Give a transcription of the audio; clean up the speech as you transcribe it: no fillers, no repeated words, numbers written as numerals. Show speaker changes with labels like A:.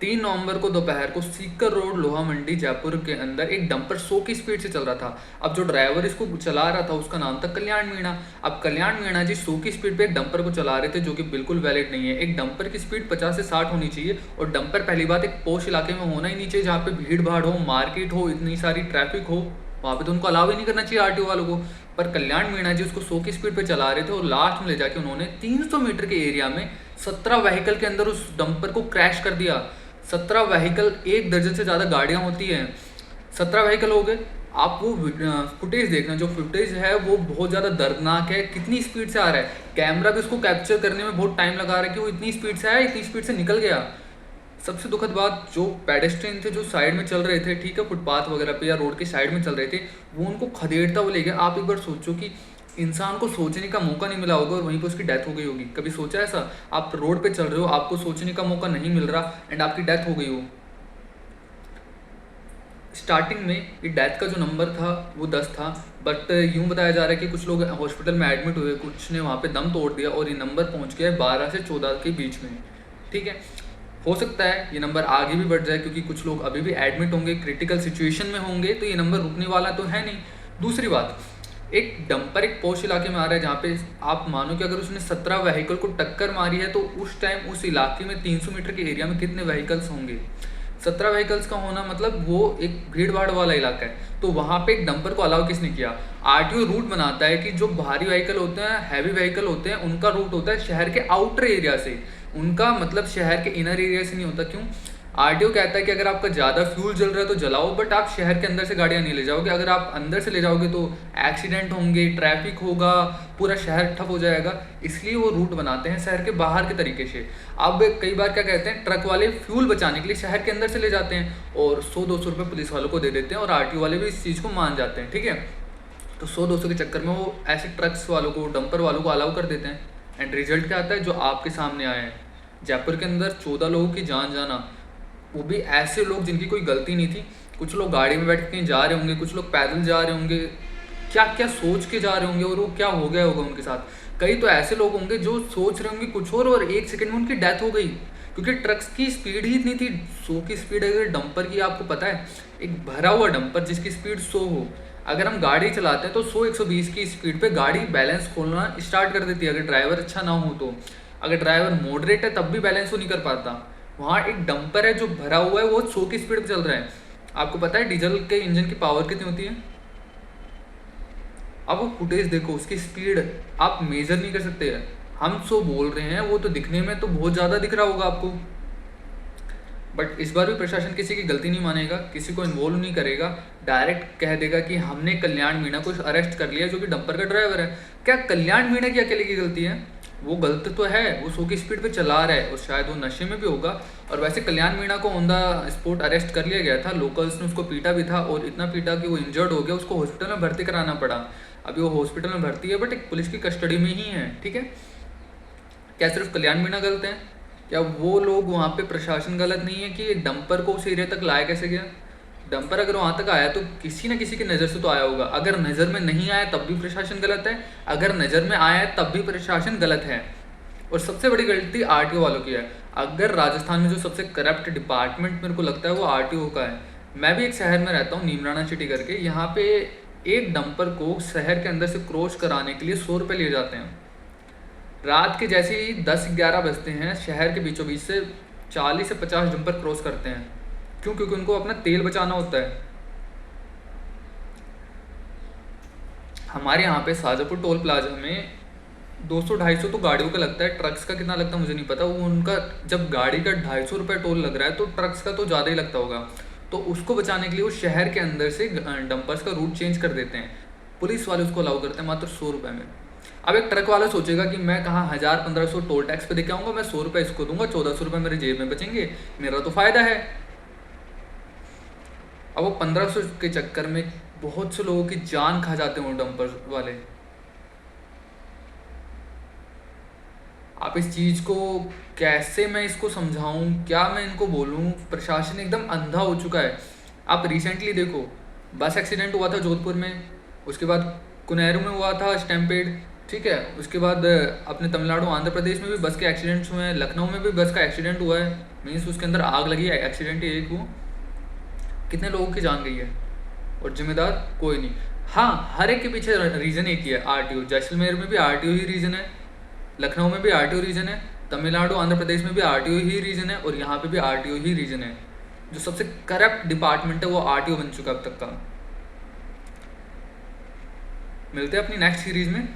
A: 3 नवंबर को दोपहर को सीकर रोड लोहा मंडी जयपुर के अंदर एक डंपर 100 की स्पीड से चल रहा था। अब जो ड्राइवर इसको चला रहा था उसका नाम था कल्याण मीणा। अब कल्याण मीणा जी 100 की स्पीड पे एक डंपर को चला रहे थे, जो कि बिल्कुल वैलिड नहीं है। एक डंपर की स्पीड 50 से 60 होनी चाहिए, और डंपर पहली बात एक पोश इलाके में होना ही नहीं चाहिए, जहाँ पे भीड़ भाड़ हो, मार्केट हो, इतनी सारी ट्रैफिक हो। वहाँ पे तो उनको अलाउ ही नहीं करना चाहिए आरटीओ वालों को। पर कल्याण मीणा जी उसको 100 की स्पीड पे चला रहे थे, और लास्ट में ले जाके उन्होंने 300 मीटर के एरिया में 17 व्हीकल के अंदर उस डंपर को क्रैश कर दिया। 17 व्हीकल, 1 दर्जन से ज़्यादा गाड़ियाँ होती हैं, 17 व्हीकल हो गए। आप वो फुटेज देखना, जो फुटेज है वो बहुत ज़्यादा दर्दनाक है। कितनी स्पीड से आ रहा है, कैमरा भी उसको कैप्चर करने में बहुत टाइम लगा रहा है कि वो इतनी स्पीड से आया, इतनी स्पीड से निकल गया। सबसे दुखद बात, जो पेडेस्ट्रियन थे जो साइड में चल रहे थे, ठीक है, फुटपाथ वगैरह पे या रोड के साइड में चल रहे थे, वो उनको खदेड़ता हुआ ले गया। आप एक बार सोचो कि इंसान को सोचने का मौका नहीं मिला होगा और वहीं पर उसकी डेथ हो गई होगी। कभी सोचा ऐसा? आप रोड पे चल रहे हो, आपको सोचने का मौका नहीं मिल रहा एंड आपकी डेथ हो गई हो। स्टार्टिंग में ये डेथ का जो नंबर था वो 10 था, बट यूँ बताया जा रहा है कि कुछ लोग हॉस्पिटल में एडमिट हुए, कुछ ने वहाँ पे दम तोड़ दिया और ये नंबर पहुँच गया है 12 से 14 के बीच में। ठीक है, हो सकता है ये नंबर आगे भी बढ़ जाए, क्योंकि कुछ लोग अभी भी एडमिट होंगे, क्रिटिकल सिचुएशन में होंगे, तो ये नंबर रुकने वाला तो है नहीं। दूसरी बात, एक डंपर एक पॉश इलाके में आ रहा है, जहाँ पे आप मानो कि अगर उसने 17 व्हीकल को टक्कर मारी है, तो उस टाइम उस इलाके में 300 मीटर के एरिया में कितने व्हीकल्स होंगे? 17 व्हीकल्स का होना मतलब वो एक भीड़ भाड़ वाला इलाका है, तो वहाँ पे एक डंपर को अलाउ किसने किया? आरटीओ रूट बनाता है कि जो भारी व्हीकल होते हैं, हैवी व्हीकल होते हैं, उनका रूट होता है शहर के आउटर एरिया से, उनका मतलब शहर के इनर एरिया से नहीं होता। क्यों? आरटीओ कहता है कि अगर आपका ज़्यादा फ्यूल जल रहा है तो जलाओ, बट आप शहर के अंदर से गाड़ियाँ नहीं ले जाओगे। अगर आप अंदर से ले जाओगे तो एक्सीडेंट होंगे, ट्रैफिक होगा, पूरा शहर ठप हो जाएगा। इसलिए वो रूट बनाते हैं शहर के बाहर के तरीके से। अब कई बार क्या कहते हैं, ट्रक वाले फ्यूल बचाने के लिए शहर के अंदर से ले जाते हैं और 100-200 रुपये पुलिस वालों को दे देते हैं, और आरटीओ वाले भी इस चीज़ को मान जाते हैं। ठीक है, तो 100-200 के चक्कर में वो ऐसे ट्रक्स वालों को, डंपर वालों को अलाउ कर देते हैं। एंड रिजल्ट क्या आता है? जो आपके सामने आए हैं, जयपुर के अंदर 14 लोगों की जान जाना, वो भी ऐसे लोग जिनकी कोई गलती नहीं थी। कुछ लोग गाड़ी में बैठ के कहीं जा रहे होंगे, कुछ लोग पैदल जा रहे होंगे, क्या क्या सोच के जा रहे होंगे, और वो क्या हो गया होगा उनके साथ। कई तो ऐसे लोग होंगे जो सोच रहे होंगे कुछ और 1 सेकंड में उनकी डेथ हो गई, क्योंकि ट्रक्स की स्पीड ही इतनी थी। 100 की स्पीड अगर डंपर की, आपको पता है, एक भरा हुआ डंपर जिसकी स्पीड 100 हो, अगर हम गाड़ी चलाते हैं तो 100-120 की स्पीड पे गाड़ी बैलेंस खोलना स्टार्ट कर देती है, अगर ड्राइवर अच्छा ना हो तो। अगर ड्राइवर मॉडरेट है तब भी बैलेंस वो नहीं कर पाता। वहाँ एक डंपर है जो भरा हुआ है, वो 100 की स्पीड पे चल रहा है। आपको पता है डीजल के इंजन की पावर कितनी होती है? अब वो फुटेज देखो, उसकी स्पीड आप मेजर नहीं कर सकते हैं। हम 100 बोल रहे हैं, वो तो दिखने में तो बहुत ज़्यादा दिख रहा होगा आपको। बट इस बार भी प्रशासन किसी की गलती नहीं मानेगा, किसी को इन्वॉल्व नहीं करेगा, डायरेक्ट कह देगा कि हमने कल्याण मीणा को अरेस्ट कर लिया, जो कि डंपर का ड्राइवर है। क्या कल्याण मीणा की अकेले की गलती है? वो गलत तो है, वो 100 की स्पीड पे चला रहा है और शायद वो नशे में भी होगा। और वैसे कल्याण मीणा को ऑन द स्पॉट अरेस्ट कर लिया गया था, लोकल्स ने उसको पीटा भी था, और इतना पीटा कि वो इंजर्ड हो गया, उसको हॉस्पिटल में भर्ती कराना पड़ा। अभी वो हॉस्पिटल में भर्ती है, बट एक पुलिस की कस्टडी में ही है। ठीक है, क्या सिर्फ कल्याण मीणा गलत है? क्या वो लोग वहाँ पे प्रशासन गलत नहीं है कि एक डंपर को उस एरिया तक लाया कैसे गया? डंपर अगर वहाँ तक आया तो किसी न किसी की नज़र से तो आया होगा। अगर नज़र में नहीं आया तब भी प्रशासन गलत है, अगर नज़र में आया है तब भी प्रशासन गलत है। और सबसे बड़ी गलती आरटीओ वालों की है। अगर राजस्थान में जो सबसे करप्ट डिपार्टमेंट मेरे को लगता है वो आरटीओ का है। मैं भी एक शहर में रहता हूँ, नीमराना सिटी करके, यहाँ पे एक डंपर को शहर के अंदर से क्रॉस कराने के लिए 100 रुपये लिए जाते हैं। रात के जैसे ही 10-11 बजते हैं, शहर के बीचों बीच से 40 से 50 डंपर क्रॉस करते हैं। क्यों? क्योंकि उनको अपना तेल बचाना होता है। हमारे यहाँ पे शाहजहाँपुर टोल प्लाजा में 200-250 तो गाड़ियों का लगता है, ट्रक्स का कितना लगता है मुझे नहीं पता। वो उनका जब गाड़ी का 250 रुपये टोल लग रहा है, तो ट्रक्स का तो ज़्यादा ही लगता होगा। तो उसको बचाने के लिए वो शहर के अंदर से डंपर्स का रूट चेंज कर देते हैं। पुलिस वाले उसको अलाउ करते हैं मात्र 100 रुपये में। अब एक ट्रक वाला सोचेगा कि मैं कहाँ 1000-1500 टोल टैक्स पे दे के आऊँगा, मैं 100 रुपये इसको दूंगा, 1400 रुपये मेरे जेब में बचेंगे, मेरा तो फ़ायदा है। अब वो 1500 के चक्कर में बहुत से लोगों की जान खा जाते हैं वो डंपर वाले। आप इस चीज़ को कैसे मैं इसको समझाऊं, क्या मैं इनको बोलूं? प्रशासन एकदम अंधा हो चुका है। आप रिसेंटली देखो, बस एक्सीडेंट हुआ था जोधपुर में, उसके बाद कुनेरू में हुआ था स्टैम्पेड, ठीक है। उसके बाद अपने तमिलनाडु आंध्र प्रदेश में भी बस के एक्सीडेंट्स हुए हैं, लखनऊ में भी बस का एक्सीडेंट हुआ है, मीन्स उसके अंदर आग लगी है, एक्सीडेंट ही एक हुआ, कितने लोगों की जान गई है और जिम्मेदार कोई नहीं। हाँ, हर एक के पीछे रीज़न एक ही है, आरटीओ। जैसलमेर में भी आरटीओ ही रीज़न है, लखनऊ में भी आरटीओ रीज़न है, तमिलनाडु आंध्र प्रदेश में भी आरटीओ ही रीज़न है, और यहाँ पे भी आरटीओ ही रीज़न है। जो सबसे करप्ट डिपार्टमेंट है वो आरटीओ बन चुका है अब तक का। मिलते हैं अपनी नेक्स्ट सीरीज़ में।